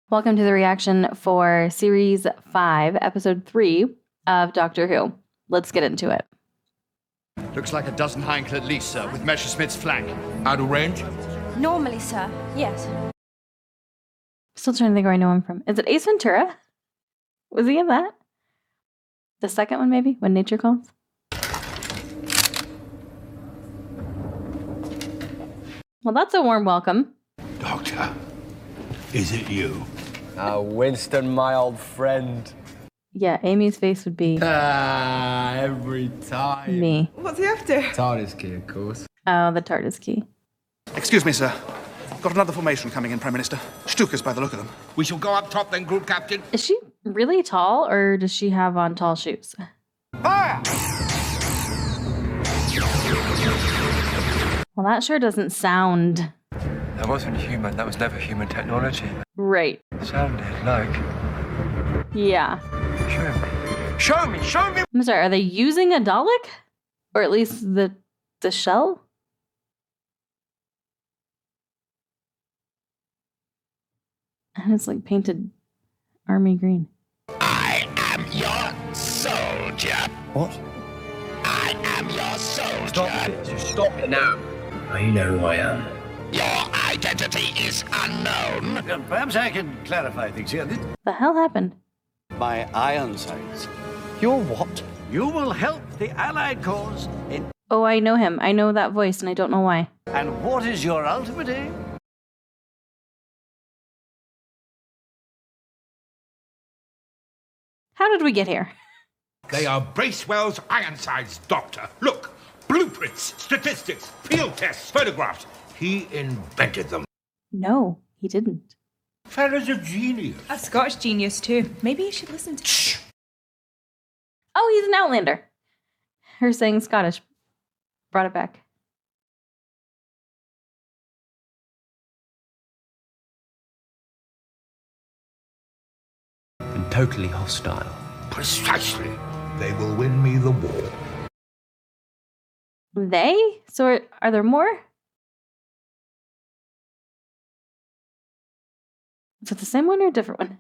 Welcome to the reaction for Series 5, Episode 3 of Doctor Who. Let's get into it. Looks like a dozen Heinkel at least, sir, with Messerschmitt's flank. Out of range? Normally, sir, yes. Still trying to think where I know him from. Is it Ace Ventura? Was he in that? The second one, maybe? When Nature Calls? Well, that's a warm welcome. Doctor, is it you? Winston, my old friend. Yeah, Amy's face would be Every time. me. What's he after? TARDIS key, of course. Oh, the TARDIS key. Excuse me, sir. Got another formation coming in, Prime Minister. Stukas by the look of them. We shall go up top then, Group Captain. Is she really tall, or does she have on tall shoes? Fire! Well, that sure doesn't sound That wasn't human. That was never human technology. right. It sounded like... Yeah. Show me. Show me! Show me! I'm sorry, are they using a Dalek? Or at least the shell? And it's like painted army green. I am your soldier. What? I am your soldier. Stop it. Stop it now. You know who I am. Your identity is unknown. Perhaps I can clarify things here. The hell happened? My Ironsides. You're what? You will help the Allied cause in... Oh, I know him. I know that voice, and I don't know why. And what is your ultimate aim? How did we get here? They are Bracewell's Ironsides, Doctor. Look, blueprints, statistics, field tests, photographs. He invented them. No, he didn't. Fella's a genius. A Scotch genius, too. Maybe you should listen to... Shh. Oh, he's an Outlander. Her saying Scottish brought it back. And totally hostile. Precisely. They will win me the war. They? So are there more? Is it the same one or a different one?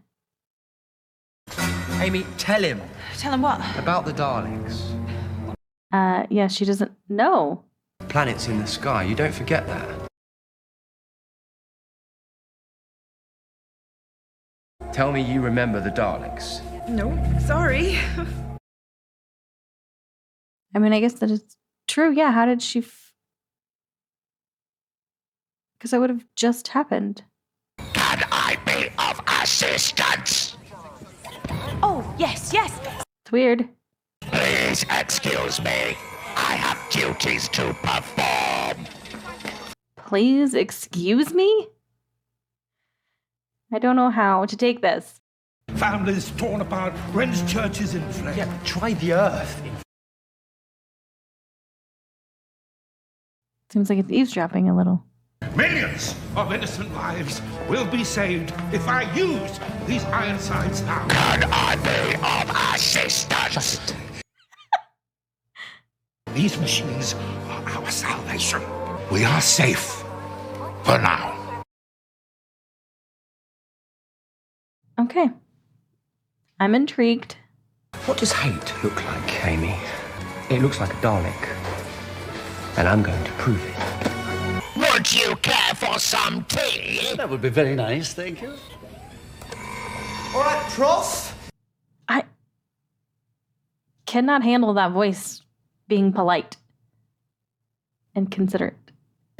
Amy, tell him Tell him what? about the Daleks. Yeah, she doesn't know. Planets in the sky, you don't forget that. Tell me you remember the Daleks. No, sorry. I mean, I guess that it's true. Yeah, how did she... Because that would have just happened. Can I be of assistance? Oh, yes, yes. It's weird. Please excuse me. I have duties to perform. Please excuse me? I don't know how to take this. Families torn apart, Wren's churches in flames. Yeah, but try the Earth. Seems like it's eavesdropping a little. Millions of innocent lives will be saved if I use these Ironsides now. Can I be of assistance? These machines are our salvation. We are safe for now. Okay. I'm intrigued. What does hate look like, Amy? It looks like a Dalek. And I'm going to prove it. Would you care for some tea? That would be very nice, thank you. All right, Prof. I cannot handle that voice being polite and considerate.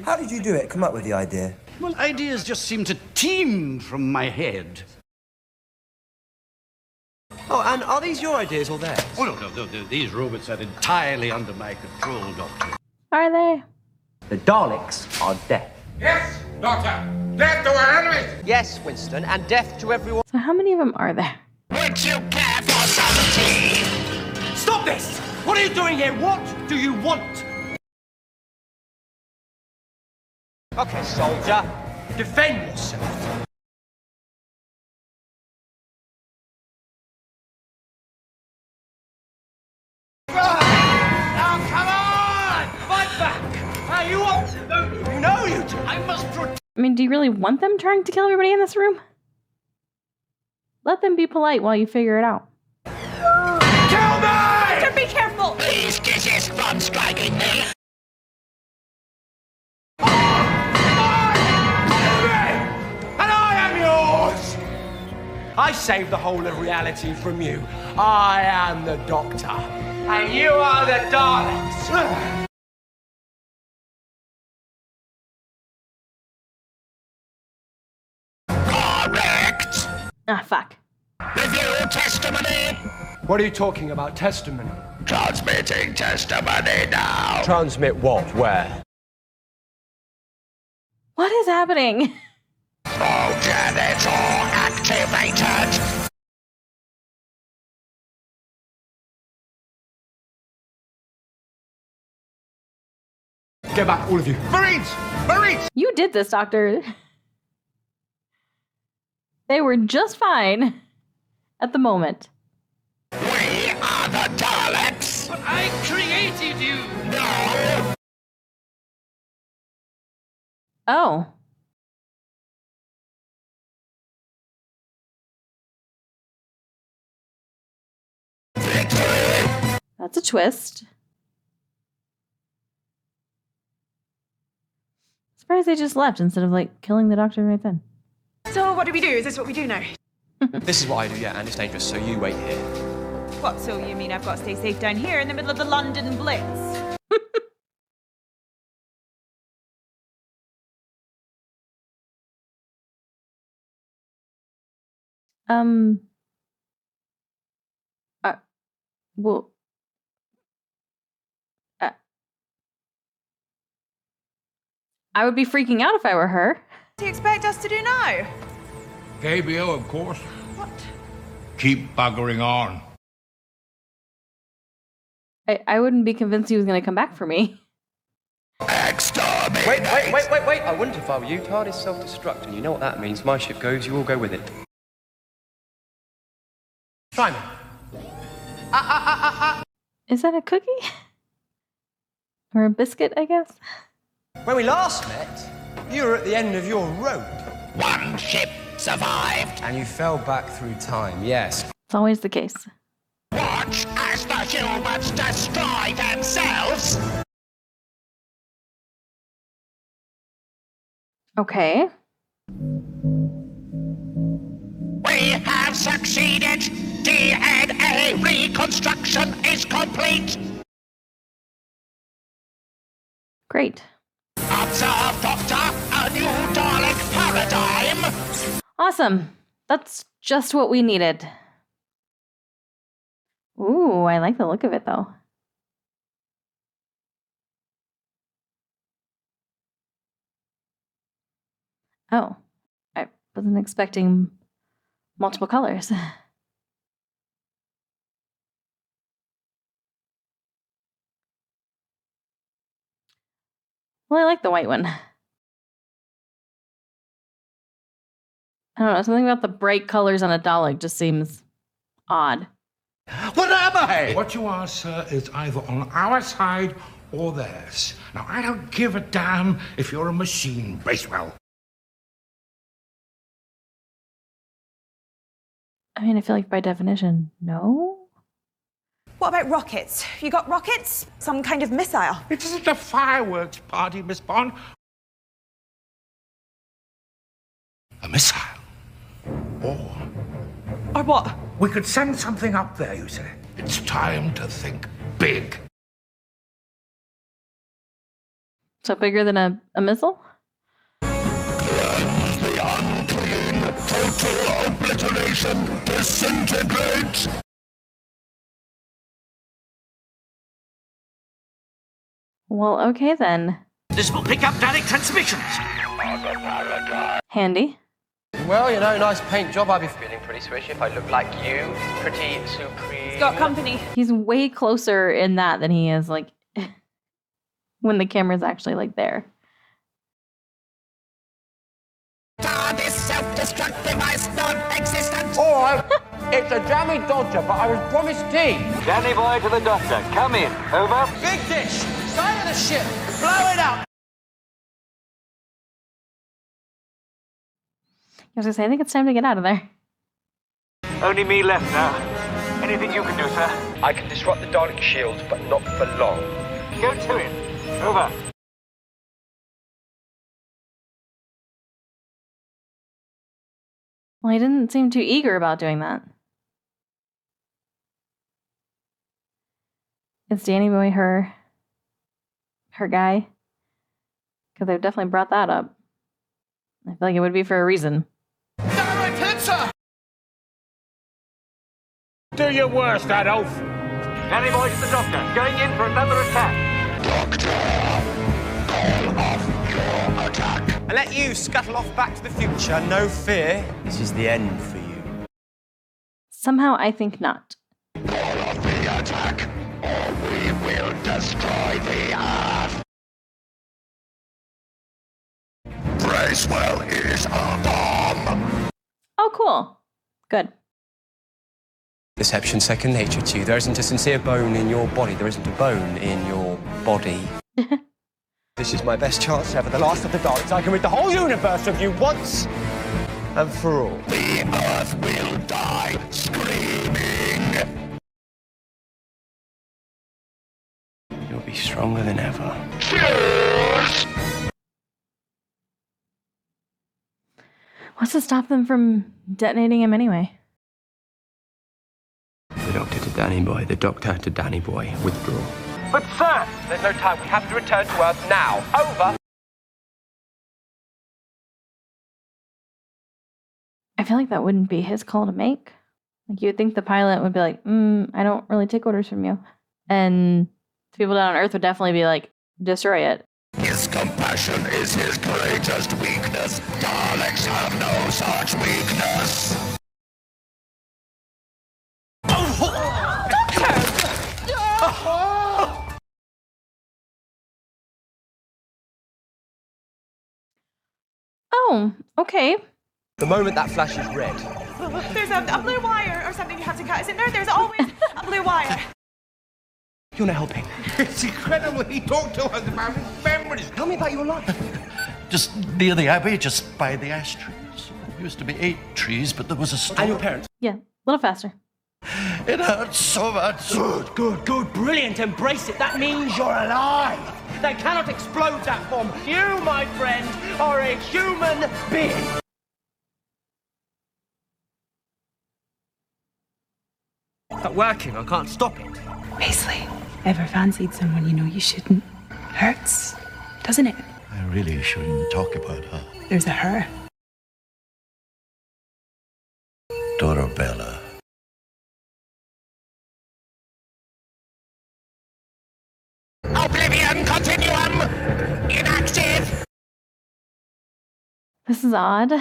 How did you do it? Come up with the idea? Well, ideas just seem to teem from my head. Oh, and are these your ideas or theirs? Oh, no. These robots are entirely under my control, Doctor. Are they? The Daleks are death. Yes, Doctor. Death to our enemies. Yes, Winston, and death to everyone. So how many of them are there? Would you care for some tea? Stop this! What are you doing here? What do you want? Okay, soldier. Defend yourself. Now, come on! Fight back! You want to? You know you do. I must protect. I mean, do you really want them trying to kill everybody in this room? let them be polite while you figure it out. Kill me! Doctor, be careful! Please desist from striking me. And I am yours! I saved the whole of reality from you. I am the Doctor. And you are the Daleks. Correct. Ah, fuck. Review testimony. What are you talking about, testimony? Transmitting testimony now. Transmit what? Where? What is happening? Progenitor activated. Get back, all of you. Marines! Marines! You did this, Doctor. They were just fine at the moment. We are the Daleks. But I created you! No. Oh. Victory. That's a twist. Surprised they just left instead of, like, killing the Doctor right then. So what do we do? Is this what we do now? This is what I do, yeah, and it's dangerous, so you wait here. What, so you mean I've got to stay safe down here in the middle of the London Blitz? Well, I would be freaking out if I were her. What do you expect us to do now? KBO, of course. What? Keep buggering on. I wouldn't be convinced he was going to come back for me. Exterminate. Wait. I wouldn't if I were you. TARDIS self-destruct, and you know what that means. My ship goes, you all go with it. Try me. Is that a cookie? Or a biscuit, I guess? When we last met, you were at the end of your rope. One ship survived. And you fell back through time, yes. It's always the case. Watch as the humans destroy themselves. Okay. We have succeeded. DNA reconstruction is complete. Great. Observe, Doctor, a new Dalek paradigm. Awesome. That's just what we needed. Ooh, I like the look of it, though. Oh, I wasn't expecting multiple colors. Well, I like the white one. I don't know, something about the bright colors on a Dalek just seems odd. What am I? What you are, sir, is either on our side or theirs. Now, I don't give a damn if you're a machine, Bracewell. I mean, I feel like by definition, no? What about rockets? You got rockets? Some kind of missile? It isn't a fireworks party, Miss Bond. A missile. Or what? We could send something up there, you say. It's time to think big. So bigger than a missile? Cleanse the unclean. Total obliteration. Disintegrate. Well, okay then. This will pick up Dalek transmissions. Handy. Well, you know, nice paint job. I'd be feeling pretty swish if I looked like you. Pretty supreme. Got company. He's way closer in that than he is, like, when the camera's actually, like, there. This self-destruct device non-existent. All right. It's a jammy dodger, but I was promised tea. Danny boy to the doctor. Come in. Over. Big dish. Side of the ship. Blow it up. I was gonna say, I think it's time to get out of there. Only me left now. Anything you can do, sir? I can disrupt the Dalek shield, but not for long. Go to him. Over. Well, he didn't seem too eager about doing that. Is Danny Boy her guy? Because they've definitely brought that up. I feel like it would be for a reason. Direct hit, sir! Do your worst, Adolf. Danny Boy to the doctor. Going in for another attack. I let you scuttle off back to the future. No fear. This is the end for you. Somehow I think not. Call off the attack, or we will destroy the Earth. Bracewell is a bomb. Oh, cool. Good. Deception second nature to you. There isn't a sincere bone in your body. There isn't a bone in your body. This is my best chance ever. The last of the Daleks. I can rid the whole universe of you once and for all. The Earth will die screaming. You'll be stronger than ever. Cheers! What's to stop them from detonating him anyway? The doctor to Danny Boy. The doctor to Danny Boy. Withdraw. But, sir! There's no time. We have to return to Earth now. Over. I feel like that wouldn't be his call to make. Like, you would think the pilot would be like, I don't really take orders from you. And the people down on Earth would definitely be like, destroy it. His compassion is his greatest weakness. Daleks have no such weakness. Oh, okay. The moment that flashes red. There's a blue wire or something you have to cut, isn't there? There's always a blue wire. You're not helping. It's incredible. He talked to us about his memories. Tell me about your life. Just near the Abbey, just by the ash trees. There used to be 8 trees, but there was a storm. And your parents. Yeah, a little faster. It hurts so much. Good, brilliant. Embrace it. That means you're alive. They cannot explode that bomb. You, my friend, are a human being. It's not working. I can't stop it. Paisley, ever fancied someone you know you shouldn't? Hurts, doesn't it? I really shouldn't talk about her. There's a her. Dorabella. Oblivion Continuum inactive. This is odd.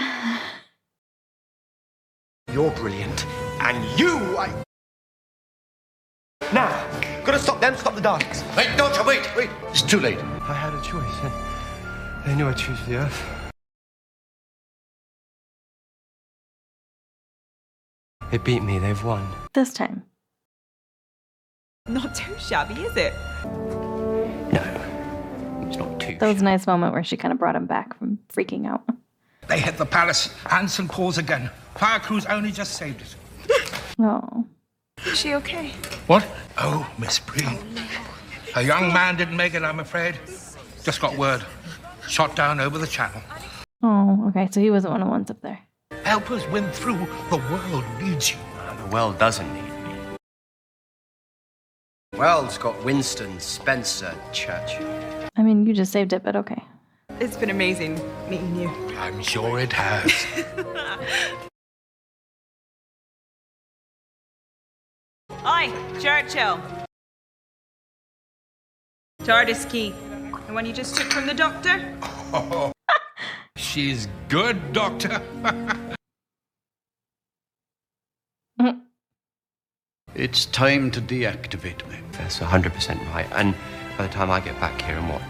You're brilliant. And you, Now, gotta stop them, stop the Daleks. Wait, Doctor, wait. It's too late. I had a choice. They knew I'd choose the Earth. They beat me, they've won. This time. Not too shabby, is it? No, it's not too. That was a nice moment where she kind of brought him back from freaking out. They hit the palace and St. Paul's again. Fire crews only just saved it. Oh. Is she okay? What? Oh, Miss Breen. A young man didn't make it, I'm afraid. Just got word. Shot down over the channel. Oh, okay. So he wasn't one of the ones up there. Help us win through. The world needs you. The world doesn't need me. World's got Winston, Spencer, Churchill. I mean, you just saved it, but okay. It's been amazing meeting you. I'm sure it has. Oi, Churchill. TARDIS key. The one you just took from the doctor? Oh, she's good, Doctor. It's time to deactivate me. That's 100% right. And by the time I get back here in what?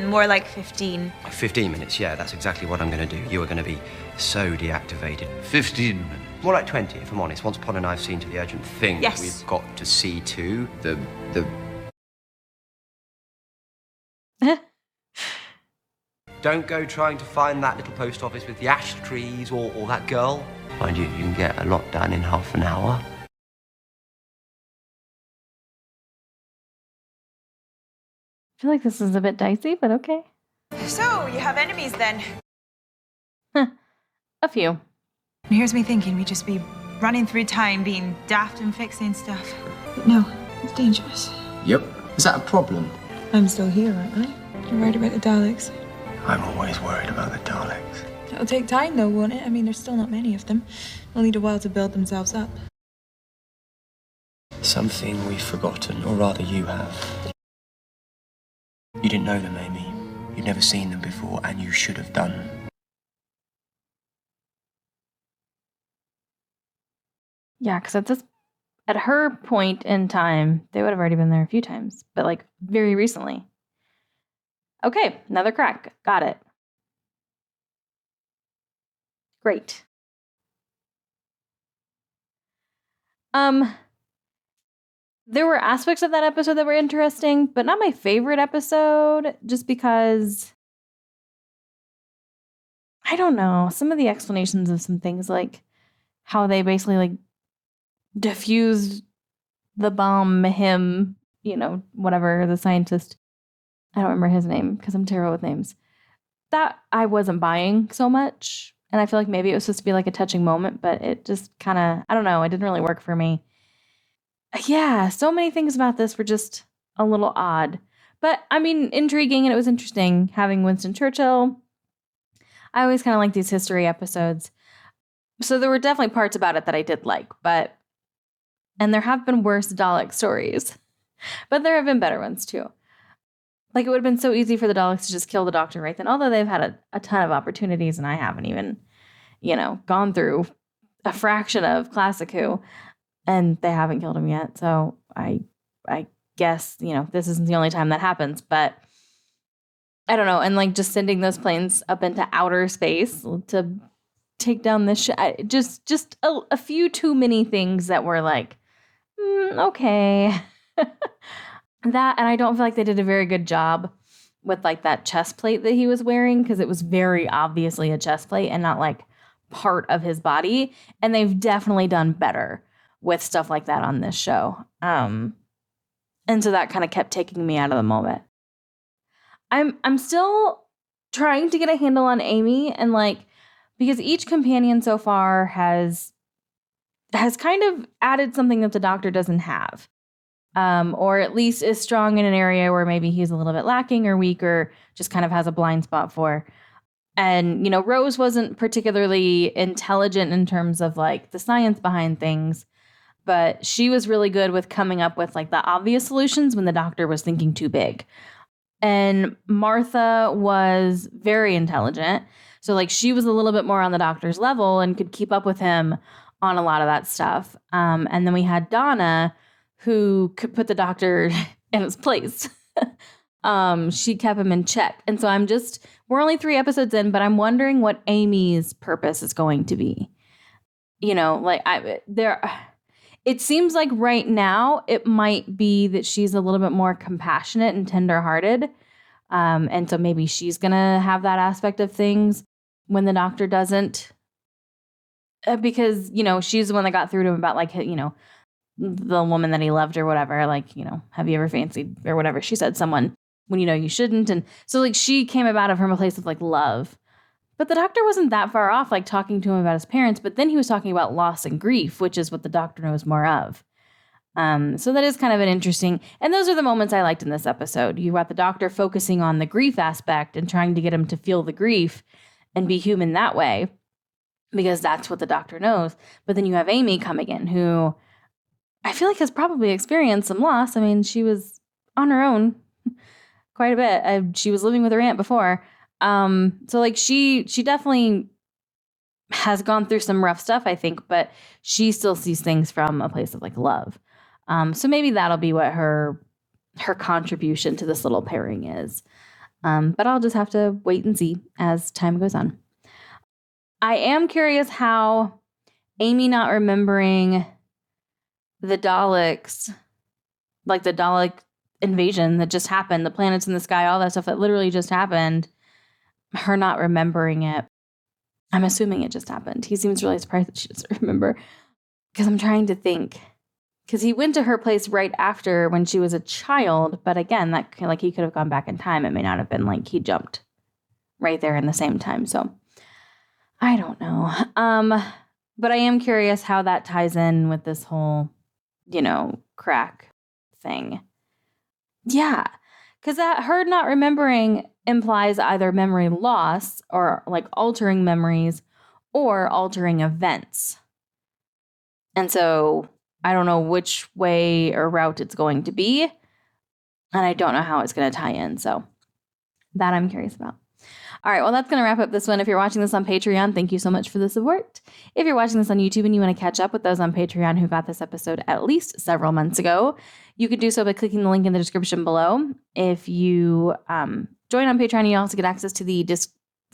More like 15. 15 minutes, yeah, that's exactly what I'm going to do. You are going to be so deactivated. 15 minutes. More like 20, if I'm honest. Once upon and I've seen to the urgent thing Yes. we've got to see to. The Don't go trying to find that little post office with the ash trees or that girl. Mind you, you can get a lot done in half an hour. I feel like this is a bit dicey, but okay. So, you have enemies then? A few. And here's me thinking we'd just be running through time, being daft and fixing stuff. But no, it's dangerous. Yep. Is that a problem? I'm still here, aren't I? You're worried about the Daleks. I'm always worried about the Daleks. It'll take time, though, won't it? I mean, there's still not many of them. They'll need a while to build themselves up. Something we've forgotten, or rather you have. You didn't know them, Amy. You'd never seen them before, and you should have done. Yeah, because at her point in time, they would have already been there a few times, but like very recently. Okay, another crack. Got it. Great. There were aspects of that episode that were interesting, but not my favorite episode, just because I don't know, some of the explanations of some things, like how they basically like diffused the bomb, him, whatever, the scientist. I don't remember his name because I'm terrible with names. That I wasn't buying so much. And I feel like maybe it was supposed to be like a touching moment, but it just kind of, I don't know, it didn't really work for me. Yeah, so many things about this were just a little odd. But, I mean, intriguing, and it was interesting having Winston Churchill. I always kind of like these history episodes. So there were definitely parts about it that I did like, and there have been worse Dalek stories. But there have been better ones, too. Like, it would have been so easy for the Daleks to just kill the Doctor right then, although they've had a ton of opportunities, and I haven't even, gone through a fraction of Classic Who. And they haven't killed him yet. So I guess, this isn't the only time that happens. But I don't know. And like just sending those planes up into outer space to take down this just a few too many things that were like, okay. That, and I don't feel like they did a very good job with like that chest plate that he was wearing, because it was very obviously a chest plate and not like part of his body. And they've definitely done better with stuff like that on this show. And so that kind of kept taking me out of the moment. I'm still trying to get a handle on Amy, and like, because each companion so far has kind of added something that the Doctor doesn't have. Or at least is strong in an area where maybe he's a little bit lacking or weak, or just kind of has a blind spot for. And, Rose wasn't particularly intelligent in terms of like the science behind things, but she was really good with coming up with like the obvious solutions when the Doctor was thinking too big. And Martha was very intelligent. So like she was a little bit more on the Doctor's level and could keep up with him on a lot of that stuff. And then we had Donna, who could put the Doctor in his place. She kept him in check. And so we're only 3 episodes in, but I'm wondering what Amy's purpose is going to be. It seems like right now it might be that she's a little bit more compassionate and tenderhearted. And so maybe she's going to have that aspect of things when the Doctor doesn't. Because, she's the one that got through to him about like, the woman that he loved or whatever. Like, have you ever fancied or whatever? She said someone when you shouldn't. And so like she came about it from a place of like love. But the Doctor wasn't that far off, like talking to him about his parents, but then he was talking about loss and grief, which is what the Doctor knows more of. So that is kind of an interesting, and those are the moments I liked in this episode. You got the Doctor focusing on the grief aspect and trying to get him to feel the grief and be human that way, because that's what the Doctor knows. But then you have Amy coming in, who I feel like has probably experienced some loss. I mean, she was on her own quite a bit. She was living with her aunt before. So like she definitely has gone through some rough stuff, I think, but she still sees things from a place of like love. So maybe that'll be what her contribution to this little pairing is. But I'll just have to wait and see as time goes on. I am curious how Amy not remembering the Daleks, like the Dalek invasion that just happened, the planets in the sky, all that stuff that literally just happened, her not remembering it. I'm assuming it just happened. He seems really surprised that she doesn't remember. Because I'm trying to think. Because he went to her place right after when she was a child. But again, that like he could have gone back in time. It may not have been like he jumped right there in the same time. So I don't know. But I am curious how that ties in with this whole, crack thing. Yeah. Because her not remembering implies either memory loss or like altering memories or altering events. And so I don't know which way or route it's going to be. And I don't know how it's going to tie in. So that I'm curious about. All right, well, that's going to wrap up this one. If you're watching this on Patreon, thank you so much for the support. If you're watching this on YouTube and you want to catch up with those on Patreon who got this episode at least several months ago, you can do so by clicking the link in the description below. If you join on Patreon, you also get access to the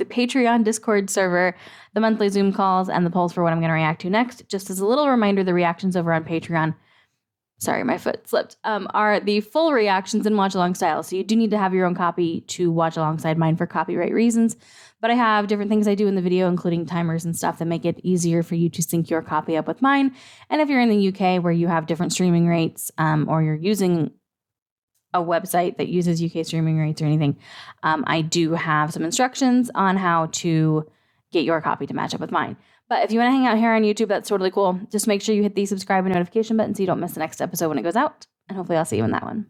Patreon Discord server, the monthly Zoom calls, and the polls for what I'm going to react to next. Just as a little reminder, the reactions over on Patreon, sorry, my foot slipped, are the full reactions in watch-along style. So you do need to have your own copy to watch alongside mine for copyright reasons. But I have different things I do in the video, including timers and stuff that make it easier for you to sync your copy up with mine. And if you're in the UK where you have different streaming rates or you're using a website that uses UK streaming rates or anything, I do have some instructions on how to get your copy to match up with mine. But if you want to hang out here on YouTube, that's totally cool. Just make sure you hit the subscribe and notification button so you don't miss the next episode when it goes out. And hopefully I'll see you in that one.